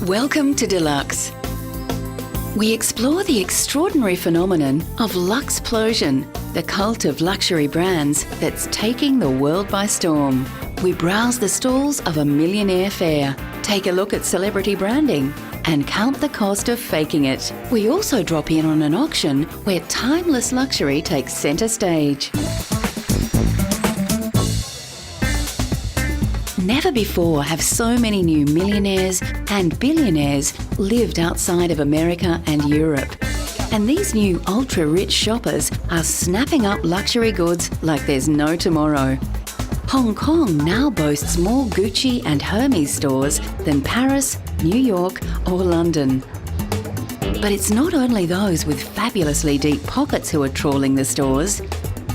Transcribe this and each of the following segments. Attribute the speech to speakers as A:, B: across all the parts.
A: Welcome to Deluxe. We explore the extraordinary phenomenon of Luxplosion, the cult of luxury brands that's taking the world by storm. We browse the stalls of a Millionaire Fair, take a look at celebrity branding, and count the cost of faking it. We also drop in on an auction where timeless luxury takes centre stage. Never before have so many new millionaires and billionaires lived outside of America and Europe. And these new ultra-rich shoppers are snapping up luxury goods like there's no tomorrow. Hong Kong now boasts more Gucci and Hermes stores than Paris, New York or London. But it's not only those with fabulously deep pockets who are trawling the stores.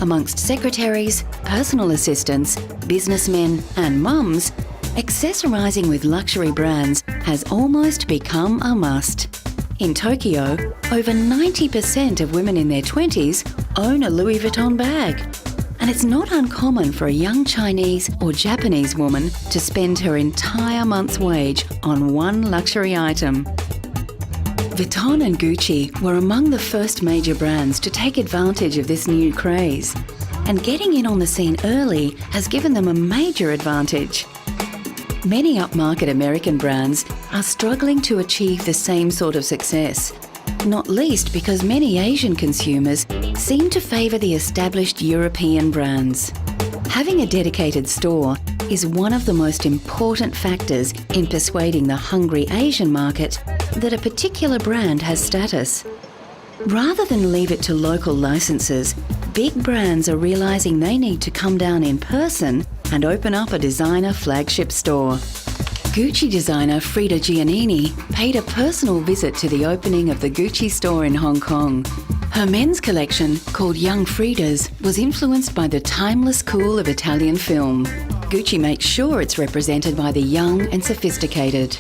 A: Amongst secretaries, personal assistants, businessmen and mums, accessorising with luxury brands has almost become a must. In Tokyo, over 90% of women in their 20s own a Louis Vuitton bag. And it's not uncommon for a young Chinese or Japanese woman to spend her entire month's wage on one luxury item. Vuitton and Gucci were among the first major brands to take advantage of this new craze, and getting in on the scene early has given them a major advantage. Many upmarket American brands are struggling to achieve the same sort of success, not least because many Asian consumers seem to favour the established European brands. Having a dedicated store is one of the most important factors in persuading the hungry Asian market that a particular brand has status. Rather than leave it to local licenses, big brands are realising they need to come down in person and open up a designer flagship store. Gucci designer Frida Giannini paid a personal visit to the opening of the Gucci store in Hong Kong. Her men's collection, called Young Frida's, was influenced by the timeless cool of Italian film. Gucci makes sure it's represented by the young and sophisticated.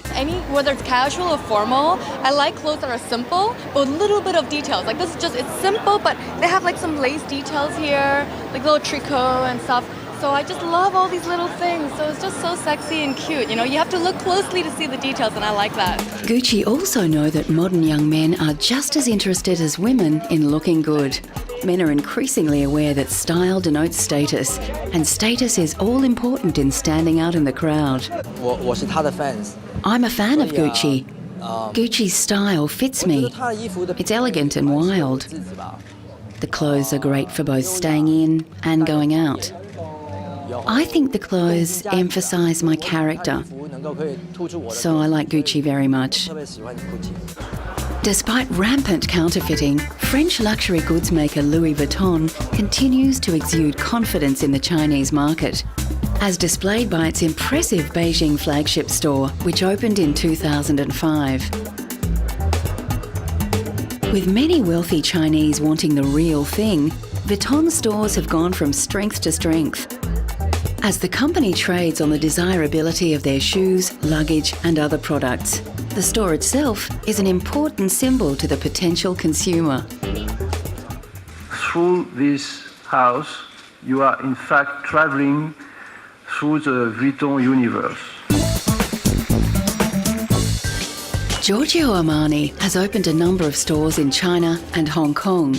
B: Whether it's casual or formal, I like clothes that are simple, but with a little bit of details. Like this is it's simple, but they have like some lace details here, like little tricot and stuff. So I just love all these little things. So it's just so sexy and cute. You know, you have to look closely to see the details, and I like that.
A: Gucci also know that modern young men are just as interested as women in looking good. Men are increasingly aware that style denotes status, and status is all important in standing out in the crowd. I'm a fan of Gucci. Gucci's style fits me. It's elegant and wild. The clothes are great for both staying in and going out. I think the clothes emphasise my character, so I like Gucci very much. Despite rampant counterfeiting, French luxury goods maker Louis Vuitton continues to exude confidence in the Chinese market, as displayed by its impressive Beijing flagship store, which opened in 2005. With many wealthy Chinese wanting the real thing, Vuitton stores have gone from strength to strength. As the company trades on the desirability of their shoes, luggage and other products, the store itself is an important symbol to the potential consumer.
C: Through this house, you are in fact traveling through the Vuitton universe.
A: Giorgio Armani has opened a number of stores in China and Hong Kong,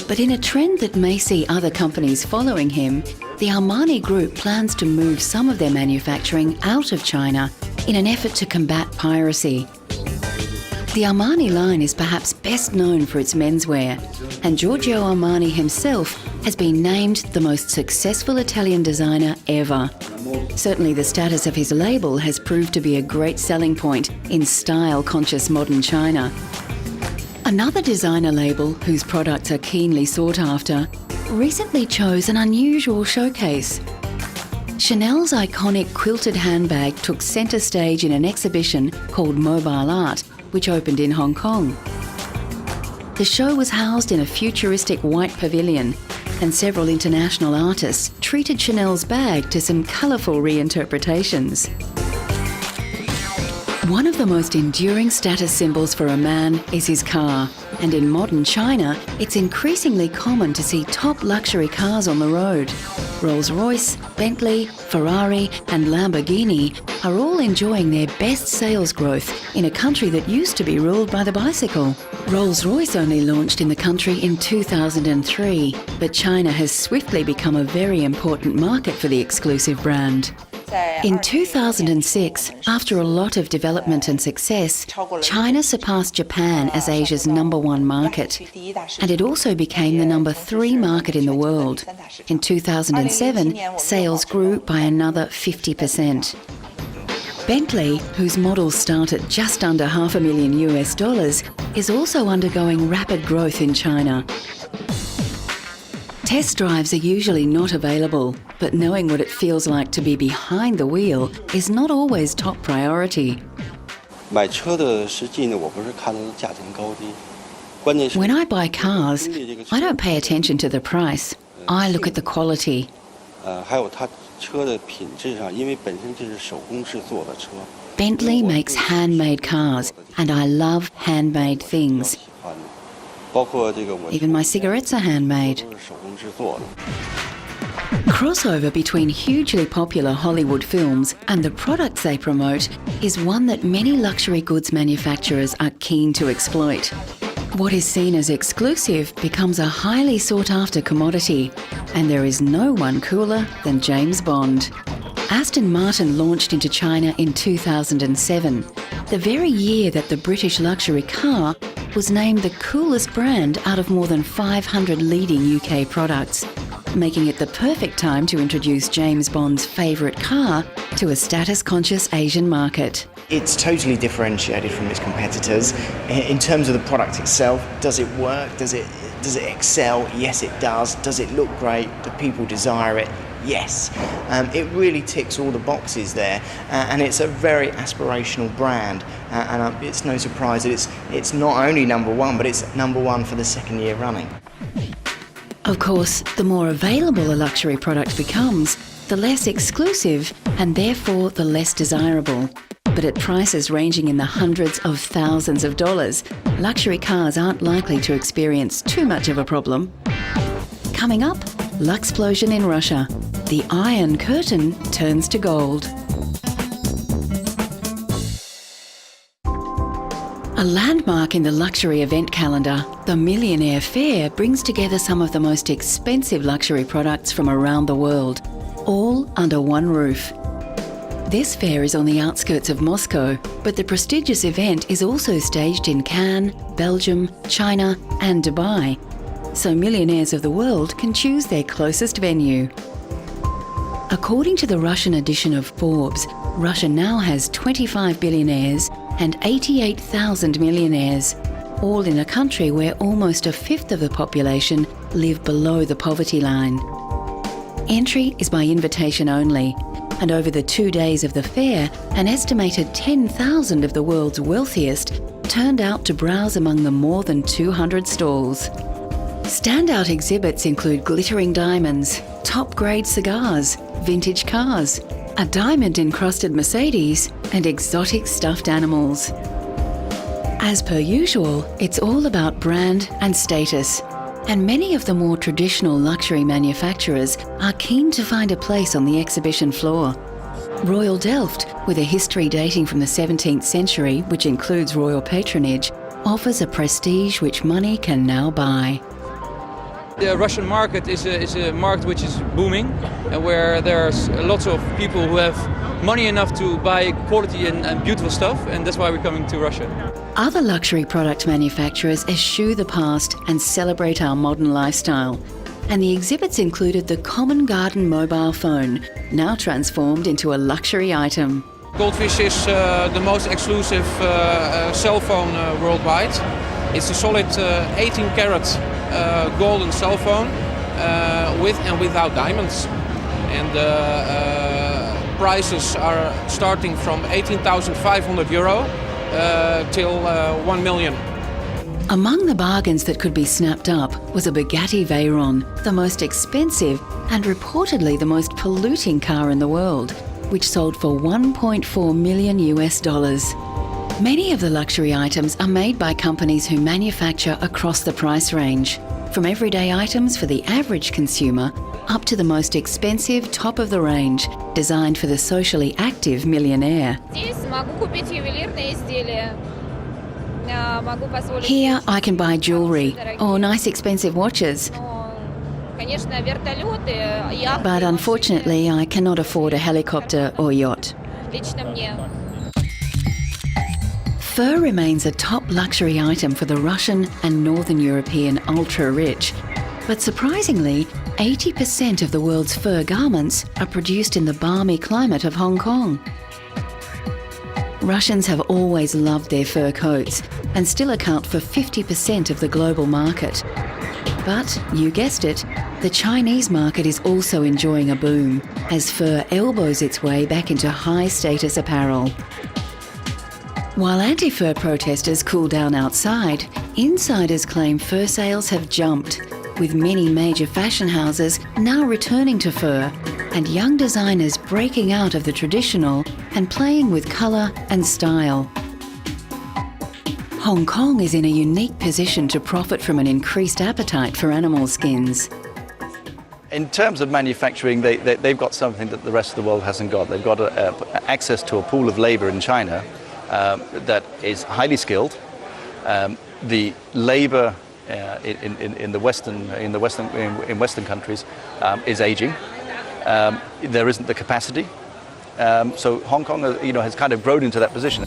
A: but in a trend that may see other companies following him, the Armani Group plans to move some of their manufacturing out of China in an effort to combat piracy. The Armani line is perhaps best known for its menswear, and Giorgio Armani himself has been named the most successful Italian designer ever. Certainly the status of his label has proved to be a great selling point in style-conscious modern China. Another designer label, whose products are keenly sought after, recently chose an unusual showcase. Chanel's iconic quilted handbag took centre stage in an exhibition called Mobile Art, which opened in Hong Kong. The show was housed in a futuristic white pavilion, and several international artists treated Chanel's bag to some colourful reinterpretations. One of the most enduring status symbols for a man is his car, and in modern China, it's increasingly common to see top luxury cars on the road. Rolls-Royce, Bentley, Ferrari and Lamborghini are all enjoying their best sales growth in a country that used to be ruled by the bicycle. Rolls-Royce only launched in the country in 2003, but China has swiftly become a very important market for the exclusive brand. In 2006, after a lot of development and success, China surpassed Japan as Asia's #1 market, and it also became the #3 market in the world. In 2007, sales grew by another 50%. Bentley, whose models start at just under $500,000, is also undergoing rapid growth in China. Test drives are usually not available, but knowing what it feels like to be behind the wheel is not always top priority. When I buy cars, I don't pay attention to the price. I look at the quality. Bentley makes handmade cars, and I love handmade things. Even my cigarettes are handmade. Crossover between hugely popular Hollywood films and the products they promote is one that many luxury goods manufacturers are keen to exploit. What is seen as exclusive becomes a highly sought-after commodity, and there is no one cooler than James Bond. Aston Martin launched into China in 2007, the very year that the British luxury car was named the coolest brand out of more than 500 leading UK products, making it the perfect time to introduce James Bond's favourite car to a status-conscious Asian market.
D: It's totally differentiated from its competitors. In terms of the product itself, does it work? Does it excel? Yes, it does. Does it look great? Do people desire it? Yes. It really ticks all the boxes there, and it's a very aspirational brand, and it's no surprise that it's not only #1, but it's #1 for the second year running.
A: Of course, the more available a luxury product becomes, the less exclusive and therefore the less desirable. But at prices ranging in the hundreds of thousands of dollars, luxury cars aren't likely to experience too much of a problem. Coming up, Luxplosion in Russia. The Iron Curtain turns to gold. A landmark in the luxury event calendar, the Millionaire Fair brings together some of the most expensive luxury products from around the world, all under one roof. This fair is on the outskirts of Moscow, but the prestigious event is also staged in Cannes, Belgium, China and Dubai, so millionaires of the world can choose their closest venue. According to the Russian edition of Forbes, Russia now has 25 billionaires and 88,000 millionaires, all in a country where almost a fifth of the population live below the poverty line. Entry is by invitation only, and over the 2 days of the fair, an estimated 10,000 of the world's wealthiest turned out to browse among the more than 200 stalls. Standout exhibits include glittering diamonds, top-grade cigars, vintage cars, a diamond-encrusted Mercedes, and exotic stuffed animals. As per usual, it's all about brand and status, and many of the more traditional luxury manufacturers are keen to find a place on the exhibition floor. Royal Delft, with a history dating from the 17th century, which includes royal patronage, offers a prestige which money can now buy.
E: The Russian market is a market which is booming, and where there's lots of people who have money enough to buy quality and beautiful stuff, and that's why we're coming to Russia.
A: Other luxury product manufacturers eschew the past and celebrate our modern lifestyle. And the exhibits included the common garden mobile phone, now transformed into a luxury item.
E: Goldfish is the most exclusive cell phone worldwide. It's a solid 18-karat golden cell phone with and without diamonds. And prices are starting from €18,500 till 1 million.
A: Among the bargains that could be snapped up was a Bugatti Veyron, the most expensive and reportedly the most polluting car in the world, which sold for $1.4 million. Many of the luxury items are made by companies who manufacture across the price range, from everyday items for the average consumer up to the most expensive top of the range, designed for the socially active millionaire. Here I can buy jewellery or nice expensive watches. But unfortunately, I cannot afford a helicopter or yacht. Fur remains a top luxury item for the Russian and Northern European ultra-rich. But surprisingly, 80% of the world's fur garments are produced in the balmy climate of Hong Kong. Russians have always loved their fur coats and still account for 50% of the global market. But, you guessed it, the Chinese market is also enjoying a boom as fur elbows its way back into high-status apparel. While anti-fur protesters cool down outside, insiders claim fur sales have jumped, with many major fashion houses now returning to fur and young designers breaking out of the traditional and playing with colour and style. Hong Kong is in a unique position to profit from an increased appetite for animal skins.
F: In terms of manufacturing, they've got something that the rest of the world hasn't got. They've got access to a pool of labour in China that is highly skilled. The labour in Western countries is aging. There isn't the capacity. So Hong Kong, has kind of grown into that position.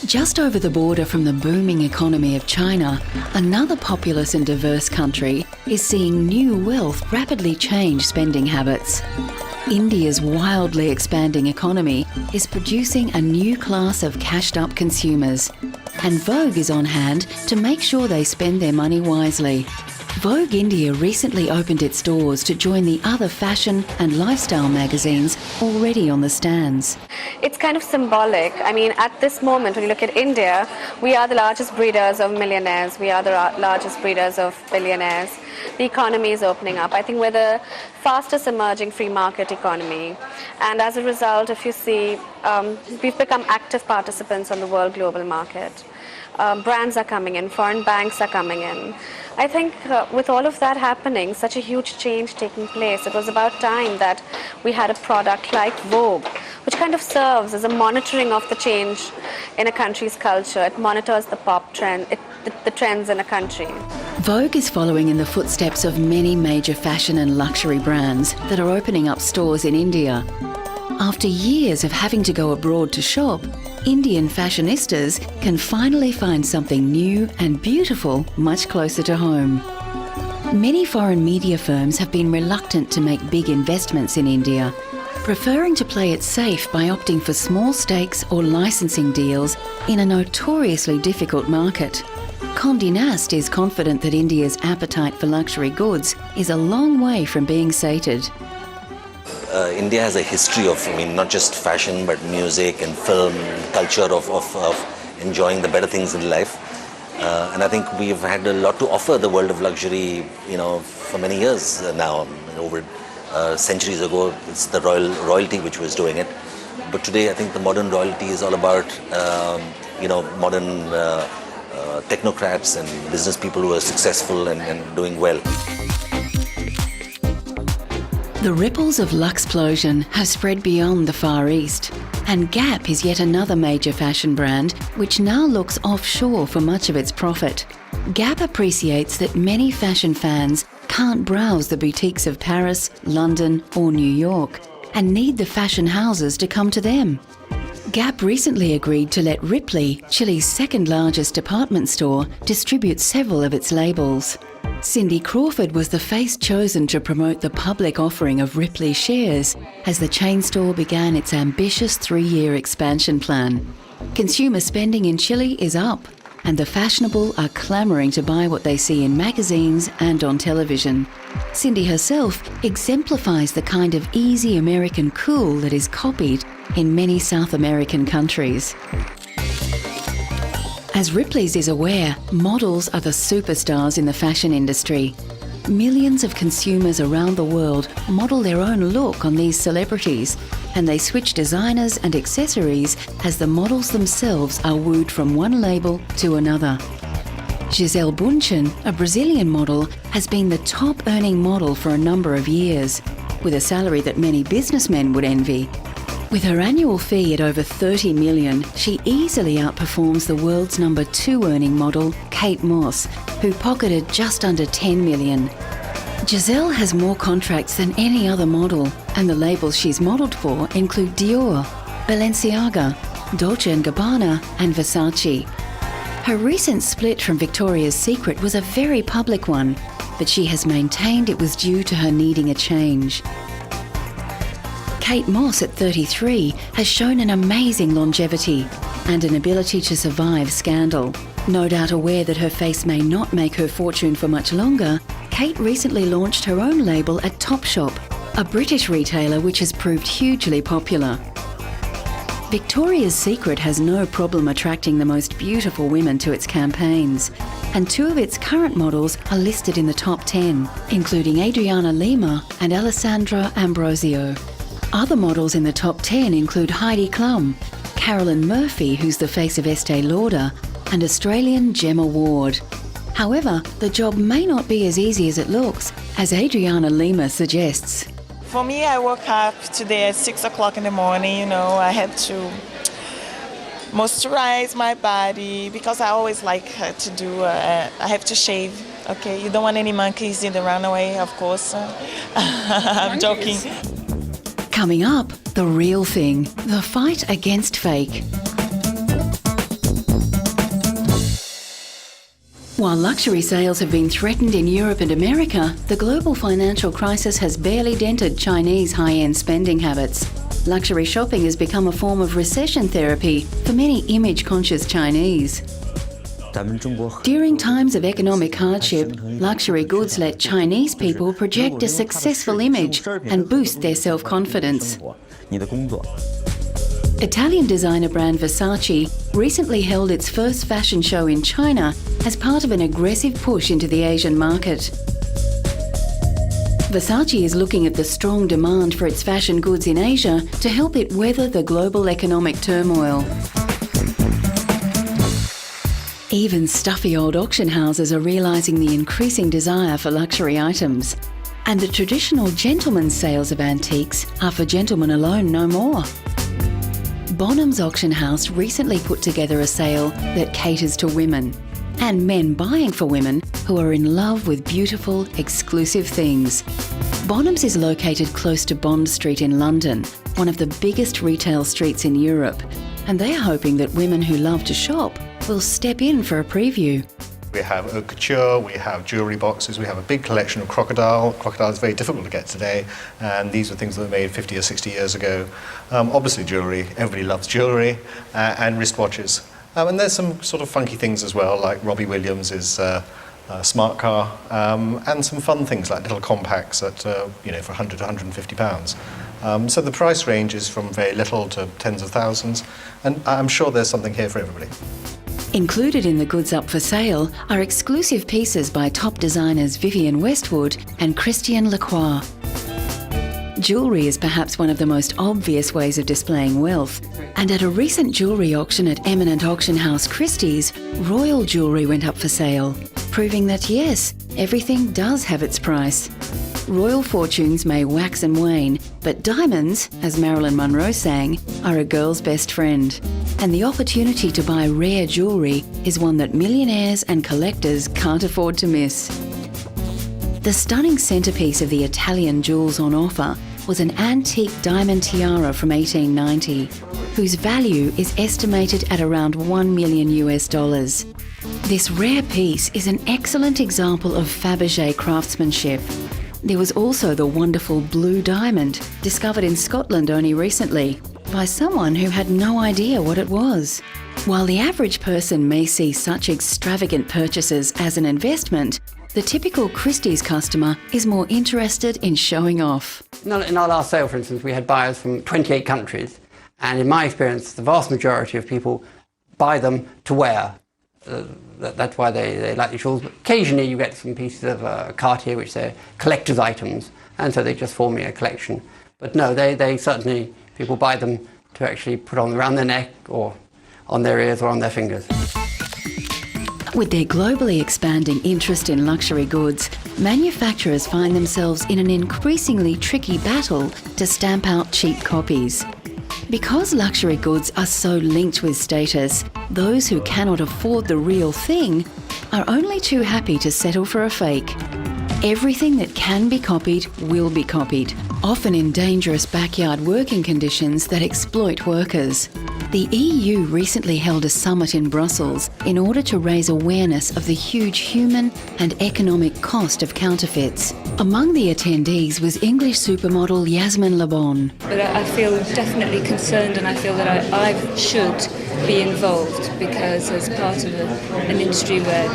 A: Just over the border from the booming economy of China, another populous and diverse country is seeing new wealth rapidly change spending habits. India's wildly expanding economy is producing a new class of cashed-up consumers, and Vogue is on hand to make sure they spend their money wisely. Vogue India recently opened its doors to join the other fashion and lifestyle magazines already on the stands.
G: It's kind of symbolic. I mean, at this moment, when you look at India, we are the largest breeders of millionaires. We are the largest breeders of billionaires. The economy is opening up. I think we're the fastest emerging free market economy. And as a result, if you see, we've become active participants on the world global market. Brands are coming in, foreign banks are coming in. I think with all of that happening, such a huge change taking place, it was about time that we had a product like Vogue, which kind of serves as a monitoring of the change in a country's culture. It monitors the pop trend, the trends in a country.
A: Vogue is following in the footsteps of many major fashion and luxury brands that are opening up stores in India. After years of having to go abroad to shop, Indian fashionistas can finally find something new and beautiful much closer to home. Many foreign media firms have been reluctant to make big investments in India, preferring to play it safe by opting for small stakes or licensing deals in a notoriously difficult market. Condé Nast is confident that India's appetite for luxury goods is a long way from being sated.
H: India has a history of, not just fashion, but music and film, culture of enjoying the better things in life. And I think we've had a lot to offer the world of luxury, for many years now. Over centuries ago, it's the royalty which was doing it. But today, I think the modern royalty is all about, modern technocrats and business people who are successful and doing well.
A: The ripples of Luxplosion have spread beyond the Far East, and Gap is yet another major fashion brand which now looks offshore for much of its profit. Gap appreciates that many fashion fans can't browse the boutiques of Paris, London or New York and need the fashion houses to come to them. Gap recently agreed to let Ripley, Chile's second largest department store, distribute several of its labels. Cindy Crawford was the face chosen to promote the public offering of Ripley shares as the chain store began its ambitious 3-year expansion plan. Consumer spending in Chile is up, and the fashionable are clamouring to buy what they see in magazines and on television. Cindy herself exemplifies the kind of easy American cool that is copied in many South American countries. As Ripley's is aware, models are the superstars in the fashion industry. Millions of consumers around the world model their own look on these celebrities, and they switch designers and accessories as the models themselves are wooed from one label to another. Gisele Bunchen, a Brazilian model, has been the top earning model for a number of years, with a salary that many businessmen would envy. With her annual fee at over 30 million, she easily outperforms the world's number 2 earning model, Kate Moss, who pocketed just under 10 million. Gisele has more contracts than any other model, and the labels she's modelled for include Dior, Balenciaga, Dolce & Gabbana and Versace. Her recent split from Victoria's Secret was a very public one, but she has maintained it was due to her needing a change. Kate Moss at 33 has shown an amazing longevity and an ability to survive scandal. No doubt aware that her face may not make her fortune for much longer, Kate recently launched her own label at Topshop, a British retailer which has proved hugely popular. Victoria's Secret has no problem attracting the most beautiful women to its campaigns, and 2 of its current models are listed in the top 10, including Adriana Lima and Alessandra Ambrosio. Other models in the top 10 include Heidi Klum, Carolyn Murphy, who's the face of Estee Lauder, and Australian Gemma Ward. However, the job may not be as easy as it looks, as Adriana Lima suggests.
I: For me, I woke up today at 6 o'clock in the morning. I had to moisturize my body because I always like to do, I have to shave. Okay, you don't want any monkeys in the runway, of course. I'm joking.
A: Coming up, the real thing, the fight against fake. While luxury sales have been threatened in Europe and America, the global financial crisis has barely dented Chinese high-end spending habits. Luxury shopping has become a form of recession therapy for many image-conscious Chinese. During times of economic hardship, luxury goods let Chinese people project a successful image and boost their self-confidence. Italian designer brand Versace recently held its first fashion show in China as part of an aggressive push into the Asian market. Versace is looking at the strong demand for its fashion goods in Asia to help it weather the global economic turmoil. Even stuffy old auction houses are realising the increasing desire for luxury items. And the traditional gentlemen's sales of antiques are for gentlemen alone no more. Bonham's Auction House recently put together a sale that caters to women and men buying for women who are in love with beautiful, exclusive things. Bonham's is located close to Bond Street in London, one of the biggest retail streets in Europe, and they are hoping that women who love to shop will step in for a preview.
J: We have haute couture, we have jewellery boxes, we have a big collection of crocodile. Crocodile is very difficult to get today, and these are things that were made 50 or 60 years ago. Obviously jewellery, everybody loves jewellery, and wristwatches. And there's some sort of funky things as well, like Robbie Williams' smart car, and some fun things like little compacts at, for 100 to 150 pounds. So the price range is from very little to tens of thousands, and I'm sure there's something here for everybody.
A: Included in the goods up for sale are exclusive pieces by top designers Vivienne Westwood and Christian Lacroix. Jewellery is perhaps one of the most obvious ways of displaying wealth, and at a recent jewellery auction at eminent auction house Christie's, royal jewellery went up for sale, proving that yes, everything does have its price. Royal fortunes may wax and wane, but diamonds, as Marilyn Monroe sang, are a girl's best friend. And the opportunity to buy rare jewellery is one that millionaires and collectors can't afford to miss. The stunning centrepiece of the Italian jewels on offer was an antique diamond tiara from 1890, whose value is estimated at around $1 million US. This rare piece is an excellent example of Fabergé craftsmanship. There was also the wonderful blue diamond, discovered in Scotland only recently, by someone who had no idea what it was. While the average person may see such extravagant purchases as an investment, the typical Christie's customer is more interested in showing off.
K: In our last sale, for instance, we had buyers from 28 countries, and in my experience, the vast majority of people buy them to wear. That's why they like the jewels. But occasionally you get some pieces of Cartier which are collector's items, and so they just form me a collection. But no, they certainly, people buy them to actually put on around their neck or on their ears or on their fingers.
A: With their globally expanding interest in luxury goods, manufacturers find themselves in an increasingly tricky battle to stamp out cheap copies. Because luxury goods are so linked with status, those who cannot afford the real thing are only too happy to settle for a fake. Everything that can be copied will be copied, often in dangerous backyard working conditions that exploit workers. The EU recently held a summit in Brussels in order to raise awareness of the huge human and economic cost of counterfeits. Among the attendees was English supermodel Yasmin Le Bon.
L: But I feel definitely concerned, and I feel that I should be involved, because as part of an industry where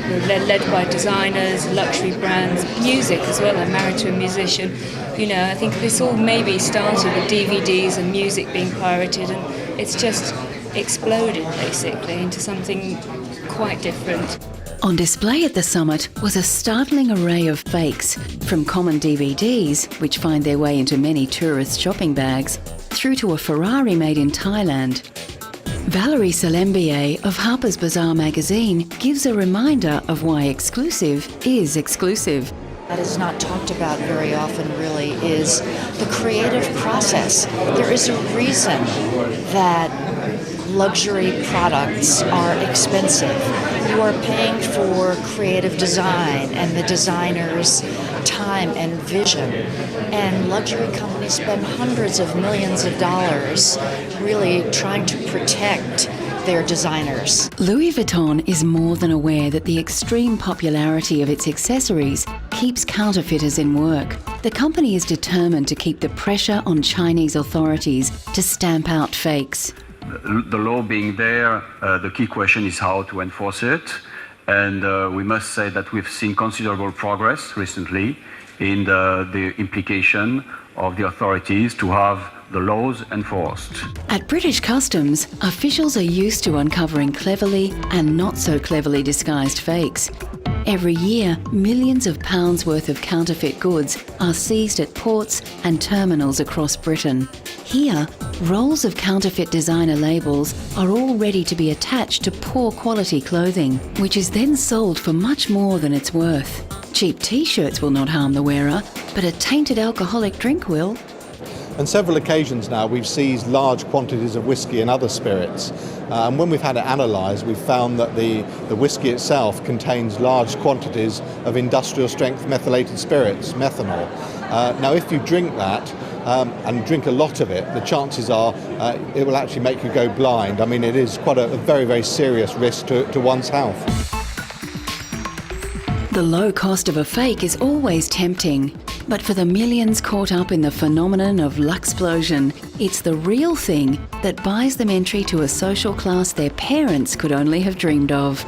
L: we're led by designers, luxury brands, music as well. I'm married to a musician. You know, I think this all maybe started with DVDs and music being pirated, and it's just exploded basically into something quite different.
A: On display at the summit was a startling array of fakes, from common DVDs, which find their way into many tourist shopping bags, through to a Ferrari made in Thailand. Valerie Salembier of Harper's Bazaar magazine gives a reminder of why exclusive is exclusive.
M: That is not talked about very often, really, is the creative process. There is a reason that luxury products are expensive. You are paying for creative design and the designer's time and vision. And luxury companies spend hundreds of millions of dollars really trying to protect their designers.
A: Louis Vuitton is more than aware that the extreme popularity of its accessories keeps counterfeiters in work. The company is determined to keep the pressure on Chinese authorities to stamp out fakes.
N: The law being there, the key question is how to enforce it. And we must say that we've seen considerable progress recently in the implication of the authorities to have the laws enforced.
A: At British Customs, officials are used to uncovering cleverly and not so cleverly disguised fakes. Every year, millions of pounds worth of counterfeit goods are seized at ports and terminals across Britain. Here, rolls of counterfeit designer labels are all ready to be attached to poor quality clothing, which is then sold for much more than it's worth. Cheap t-shirts will not harm the wearer, but a tainted alcoholic drink will.
O: On several occasions now we've seized large quantities of whiskey and other spirits, and when we've had it analysed we've found that the whiskey itself contains large quantities of industrial strength methylated spirits, methanol. Now if you drink that and drink a lot of it, the chances are it will actually make you go blind. I mean, it is quite a very, very serious risk to one's health.
A: The low cost of a fake is always tempting, but for the millions caught up in the phenomenon of luxplosion, it's the real thing that buys them entry to a social class their parents could only have dreamed of.